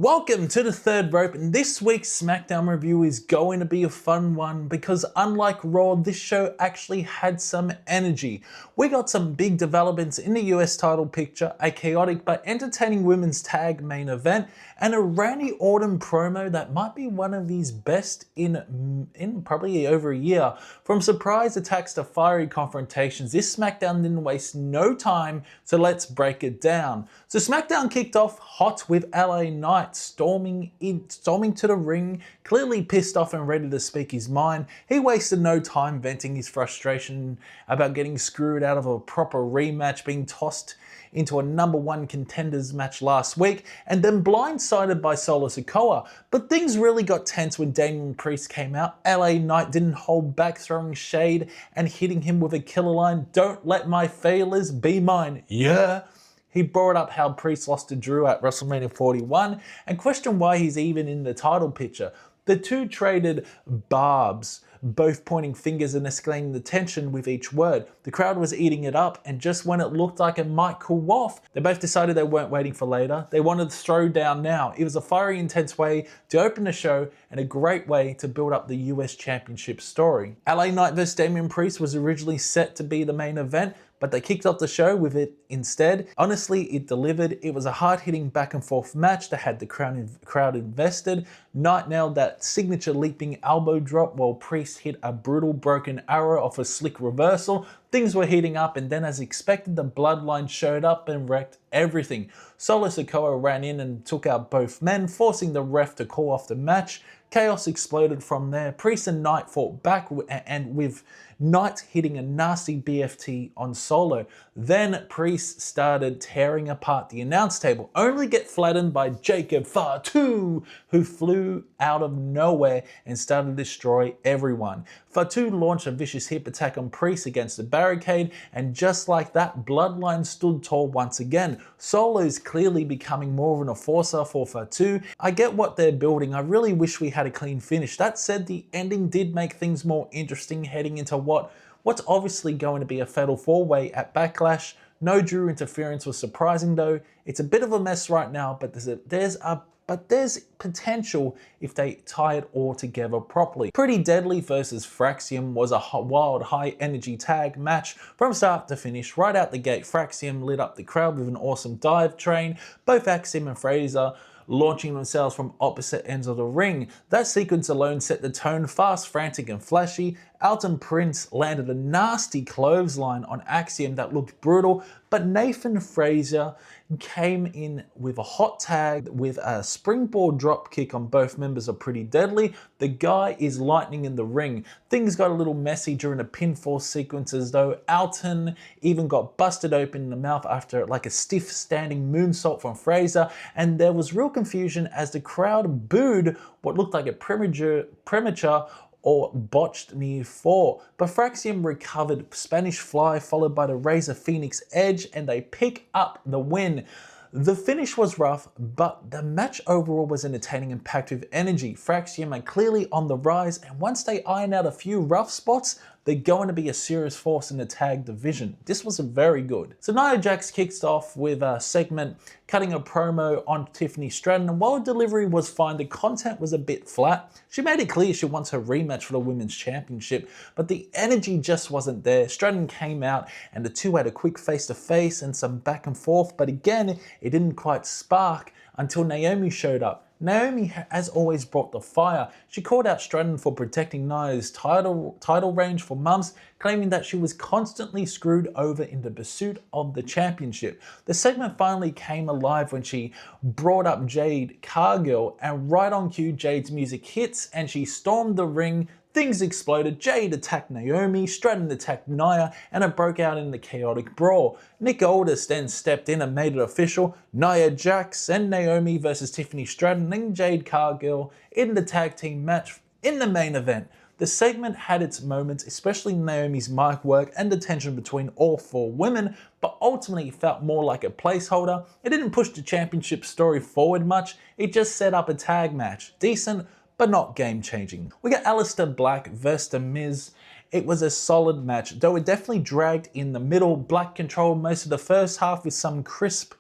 Welcome to the third rope, and this week's SmackDown review is going to be a fun one because unlike Raw, this show actually had some energy. We got some big developments in the US title picture, a chaotic but entertaining women's tag main event, and a Randy Orton promo that might be one of his best in probably over a year. From surprise attacks to fiery confrontations, this SmackDown didn't waste no time, so let's break it down. So SmackDown kicked off hot with LA Knight storming to the ring, clearly pissed off and ready to speak his mind. He wasted no time venting his frustration about getting screwed out of a proper rematch, being tossed into a #1 contenders match last week, and then blindsided by Solo Sikoa. But things really got tense when Damian Priest came out. LA Knight didn't hold back, throwing shade and hitting him with a killer line, "Don't let my failures be mine, yeah." He brought up how Priest lost to Drew at WrestleMania 41 and questioned why he's even in the title picture. The two traded barbs, both pointing fingers and escalating the tension with each word. The crowd was eating it up, and just when it looked like it might cool off, they both decided they weren't waiting for later. They wanted to throw down now. It was a fiery, intense way to open the show and a great way to build up the US Championship story. LA Knight vs Damian Priest was originally set to be the main event, but they kicked off the show with it instead. Honestly, it delivered. It was a hard-hitting back and forth match that had the crowd invested. Knight nailed that signature leaping elbow drop while Priest hit a brutal broken arrow off a slick reversal. Things were heating up, and then as expected, the bloodline showed up and wrecked everything. Solo Sikoa ran in and took out both men, forcing the ref to call off the match. Chaos exploded from there. Priest and Knight fought back, and with Knight hitting a nasty BFT on Solo. Then Priest started tearing apart the announce table, only get flattened by Jacob Fatu, who flew out of nowhere and started to destroy everyone. Fatu launched a vicious hip attack on Priest against the barricade, and just like that, Bloodline stood tall once again. Solo's clearly becoming more of an enforcer for Fatu. I get what they're building. I really wish we had a clean finish. That said, the ending did make things more interesting heading into what's obviously going to be a fatal four-way at Backlash. No Drew interference was surprising though. It's a bit of a mess right now, but there's potential if they tie it all together properly. Pretty Deadly versus Fraxium was a wild high energy tag match from start to finish. Right out the gate, Fraxium lit up the crowd with an awesome dive train. Both Axiom and Fraser launching themselves from opposite ends of the ring. That sequence alone set the tone, fast, frantic, and flashy. Alton Prince landed a nasty clothesline on Axiom that looked brutal, but Nathan Frazier came in with a hot tag with a springboard drop kick on both members of Pretty Deadly. The guy is lightning in the ring. Things got a little messy during the pinfall sequences though. Alton even got busted open in the mouth after like a stiff standing moonsault from Frazier, and there was real confusion as the crowd booed what looked like a premature or botched near fall. But Fraxium recovered Spanish Fly followed by the Razor Fenix Edge, and they pick up the win. The finish was rough, but the match overall was entertaining and packed with energy. Fraxium are clearly on the rise, and once they iron out a few rough spots, they're going to be a serious force in the tag division. This was very good. So Naomi Jax kicks off with a segment cutting a promo on Tiffany Stratton, and while the delivery was fine, the content was a bit flat. She made it clear she wants her rematch for the Women's Championship, but the energy just wasn't there. Stratton came out, and the two had a quick face-to-face and some back and forth, but again, it didn't quite spark until Naomi showed up. Naomi, as always, brought the fire. She called out Stratton for protecting Nia's title range for months, claiming that she was constantly screwed over in the pursuit of the championship. The segment finally came alive when she brought up Jade Cargill, and right on cue, Jade's music hits and she stormed the ring. Things exploded. Jade attacked Naomi, Stratton attacked Nia, and it broke out in the chaotic brawl. Nick Aldis then stepped in and made it official. Nia Jax and Naomi versus Tiffany Stratton and Jade Cargill in the tag team match in the main event. The segment had its moments, especially Naomi's mic work and the tension between all four women, but ultimately felt more like a placeholder. It didn't push the championship story forward much, it just set up a tag match. Decent, but not game-changing. We got Aleister Black versus The Miz. It was a solid match, though it definitely dragged in the middle. Black controlled most of the first half with some crisp,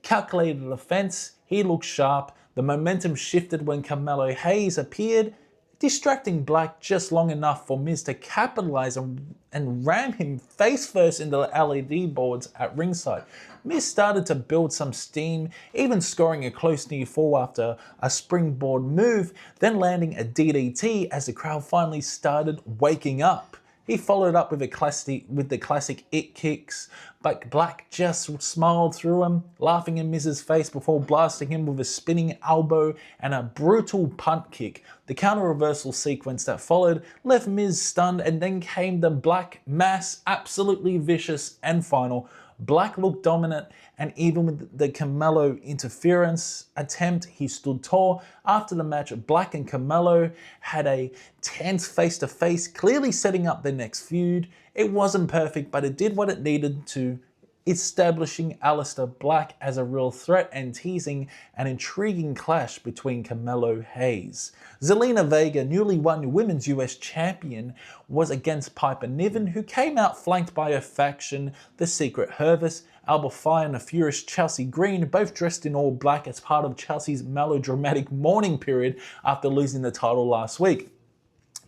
calculated offense. He looked sharp. The momentum shifted when Carmelo Hayes appeared, distracting Black just long enough for Miz to capitalize and ram him face first into the LED boards at ringside. Miz started to build some steam, even scoring a close near fall after a springboard move, then landing a DDT as the crowd finally started waking up. He followed up with the classic it kicks, but Black just smiled through him, laughing in Miz's face before blasting him with a spinning elbow and a brutal punt kick. The counter reversal sequence that followed left Miz stunned, and then came the Black mass, absolutely vicious and final. Black looked dominant, and even with the Carmelo interference attempt, he stood tall. After the match, Black and Carmelo had a tense face-to-face, clearly setting up their next feud. It wasn't perfect, but it did what it needed to, establishing Aleister Black as a real threat and teasing an intriguing clash between Carmelo Hayes. Zelina Vega, newly won Women's US Champion, was against Piper Niven, who came out flanked by her faction, the Secret Hervis, Alba Fyre and the furious Chelsea Green, both dressed in all black as part of Chelsea's melodramatic mourning period after losing the title last week.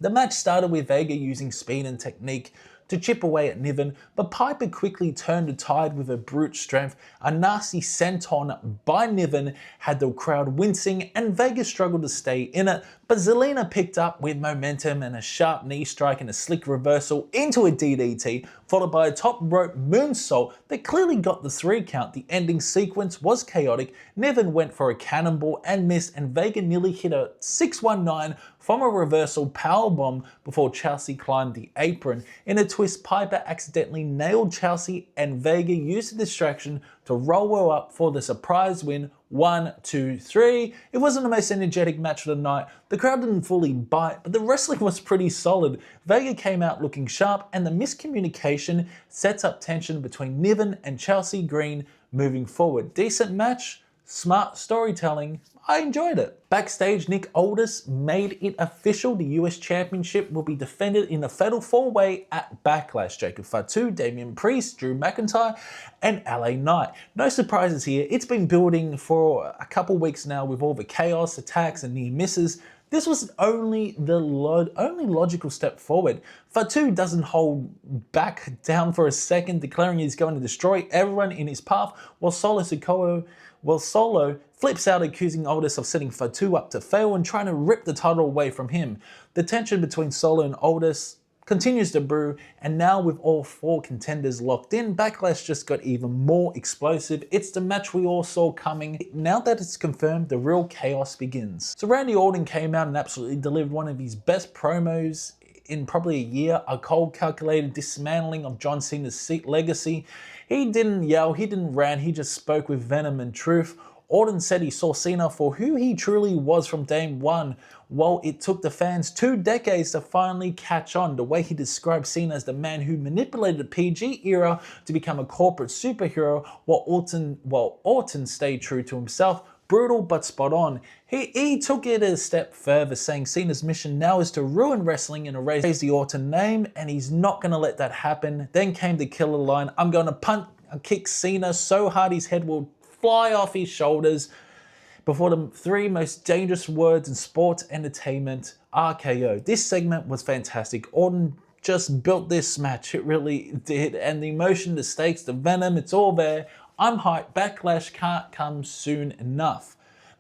The match started with Vega using speed and technique to chip away at Niven, but Piper quickly turned the tide with her brute strength. A nasty senton by Niven had the crowd wincing, and Vega struggled to stay in it, but Zelina picked up with momentum and a sharp knee strike and a slick reversal into a DDT, followed by a top rope moonsault that clearly got the 3 count. The ending sequence was chaotic. Niven went for a cannonball and missed, and Vega nearly hit a 619 from a reversal powerbomb before Chelsea climbed the apron. In a twist, Piper accidentally nailed Chelsea, and Vega used the distraction to roll her up for the surprise win. 1, 2, 3. It wasn't the most energetic match of the night. The crowd didn't fully bite, but the wrestling was pretty solid. Vega came out looking sharp, and the miscommunication sets up tension between Niven and Chelsea Green moving forward. Decent match, smart storytelling. I enjoyed it. Backstage, Nick Aldis made it official. The US Championship will be defended in a fatal 4-way at Backlash. Jacob Fatu, Damian Priest, Drew McIntyre, and LA Knight. No surprises here. It's been building for a couple weeks now with all the chaos, attacks, and near misses. This was only the only logical step forward. Fatu doesn't hold back down for a second, declaring he's going to destroy everyone in his path, while Solo flips out, accusing Aldis of setting Fatu up to fail and trying to rip the title away from him. The tension between Solo and Aldis continues to brew, and now with all 4 contenders locked in, Backlash just got even more explosive. It's the match we all saw coming. Now that it's confirmed, the real chaos begins. So Randy Orton came out and absolutely delivered one of his best promos in probably a year, a cold calculated dismantling of John Cena's legacy. He didn't yell, he didn't rant, he just spoke with venom and truth. Orton said he saw Cena for who he truly was from day one, while it took the fans 2 decades to finally catch on. The way he described Cena as the man who manipulated the PG era to become a corporate superhero, while Orton stayed true to himself. Brutal but spot on. He took it a step further, saying Cena's mission now is to ruin wrestling and erase the Orton name, and he's not going to let that happen. Then came the killer line, I'm going to punt and kick Cena so hard his head will fly off his shoulders, before the 3 most dangerous words in sports entertainment, RKO. This segment was fantastic. Orton just built this match, it really did, and the emotion, the stakes, the venom, it's all there. I'm hyped. Backlash can't come soon enough.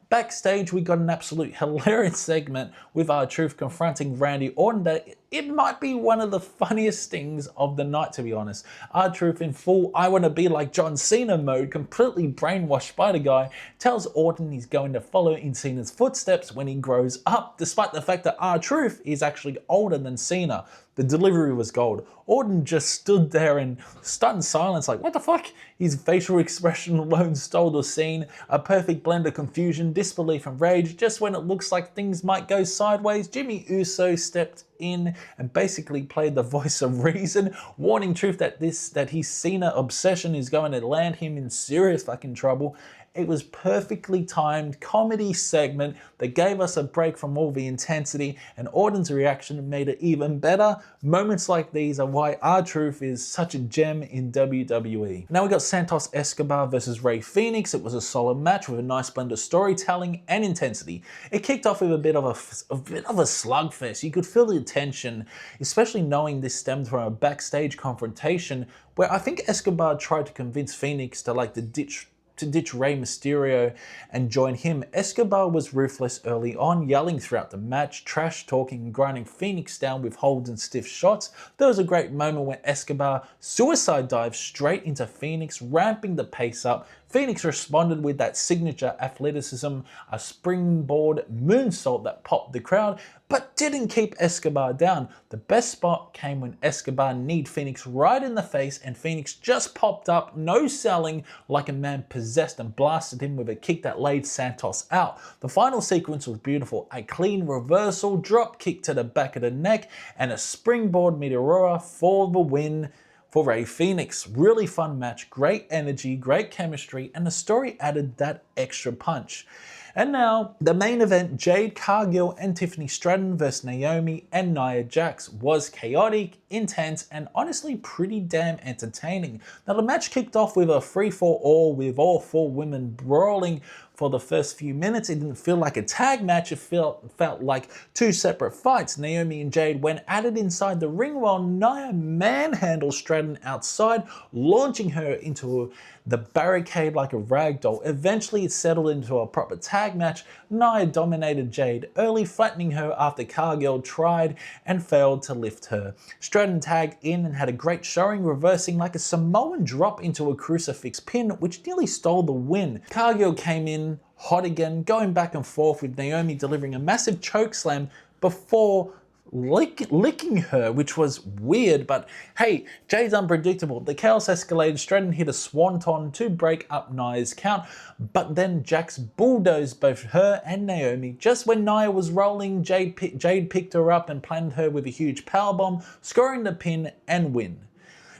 Backstage, we got an absolute hilarious segment with R-Truth confronting Randy Orton that it might be one of the funniest things of the night, to be honest. R-Truth in full I want to be like John Cena mode, completely brainwashed by the guy, tells Orton he's going to follow in Cena's footsteps when he grows up, despite the fact that R-Truth is actually older than Cena. The delivery was gold. Orton just stood there in stunned silence like, what the fuck? His facial expression alone stole the scene. A perfect blend of confusion, disbelief and rage. Just when it looks like things might go sideways, Jimmy Uso stepped in and basically played the voice of reason, warning Truth that his Cena obsession is going to land him in serious fucking trouble. It was perfectly timed comedy segment that gave us a break from all the intensity, and Orton's reaction made it even better. Moments like these are why R-Truth is such a gem in WWE. Now we got Santos Escobar versus Rey Fenix. It was a solid match with a nice blend of storytelling and intensity. It kicked off with a bit of a slugfest. You could feel the tension, especially knowing this stemmed from a backstage confrontation where I think Escobar tried to convince Fenix to ditch Rey Mysterio and join him. Escobar was ruthless early on, yelling throughout the match, trash talking and grinding Fenix down with holds and stiff shots. There was a great moment when Escobar suicide dived straight into Fenix, ramping the pace up. Fenix responded with that signature athleticism, a springboard moonsault that popped the crowd, but didn't keep Escobar down. The best spot came when Escobar kneed Fenix right in the face and Fenix just popped up, no selling, like a man possessed, and blasted him with a kick that laid Santos out. The final sequence was beautiful. A clean reversal, drop kick to the back of the neck, and a springboard meteora for the win for Rey Fenix. Really fun match, great energy, great chemistry, and the story added that extra punch. And now, the main event, Jade Cargill and Tiffany Stratton versus Naomi and Nia Jax, was chaotic, intense, and honestly pretty damn entertaining. Now the match kicked off with a free-for-all with all four women brawling for the first few minutes. It didn't feel like a tag match, it felt like two separate fights. Naomi and Jade went at it inside the ring while Nia manhandled Stratton outside, launching her into the barricade like a rag doll. Eventually it settled into a proper tag match. Nia dominated Jade early, flattening her after Cargill tried and failed to lift her. Stratton tagged in and had a great showing, reversing like a Samoan drop into a crucifix pin, which nearly stole the win. Cargill came in hot again, going back and forth with Naomi delivering a massive chokeslam before licking her, which was weird, but hey, Jade's unpredictable. The chaos escalated. Stratton hit a swanton to break up Nia's count, but then Jax bulldozed both her and Naomi. Just when Nia was rolling, Jade picked her up and planted her with a huge powerbomb, scoring the pin and win.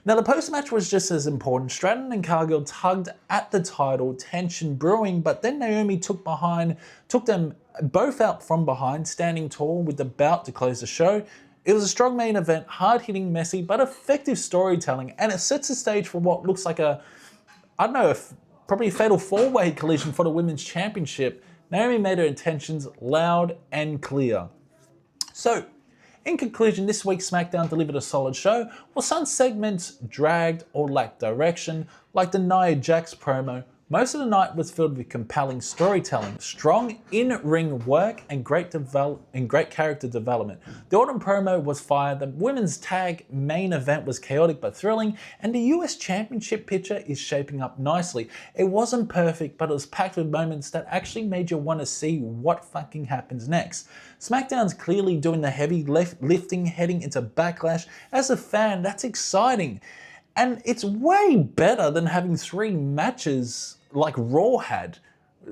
Now the post-match was just as important. Stratton and Cargill tugged at the title, tension brewing, but then Naomi took them both out from behind, standing tall with the bout to close the show. It was a strong main event, hard-hitting, messy, but effective storytelling, and it sets the stage for what looks like probably a fatal four-way collision for the Women's Championship. Naomi made her intentions loud and clear. So, in conclusion, this week's SmackDown delivered a solid show, while some segments dragged or lacked direction, like the Nia Jax promo. Most of the night was filled with compelling storytelling, strong in-ring work, and great character development. The Orton promo was fire, the women's tag main event was chaotic but thrilling, and the US Championship picture is shaping up nicely. It wasn't perfect, but it was packed with moments that actually made you want to see what fucking happens next. SmackDown's clearly doing the heavy lifting heading into Backlash. As a fan, that's exciting. And it's way better than having 3 matches like Raw had.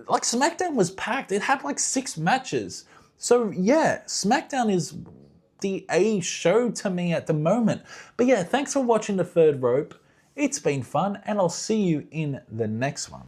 Like SmackDown was packed. It had like 6 matches. So yeah, SmackDown is the A show to me at the moment. But yeah, thanks for watching The Third Rope. It's been fun, and I'll see you in the next one.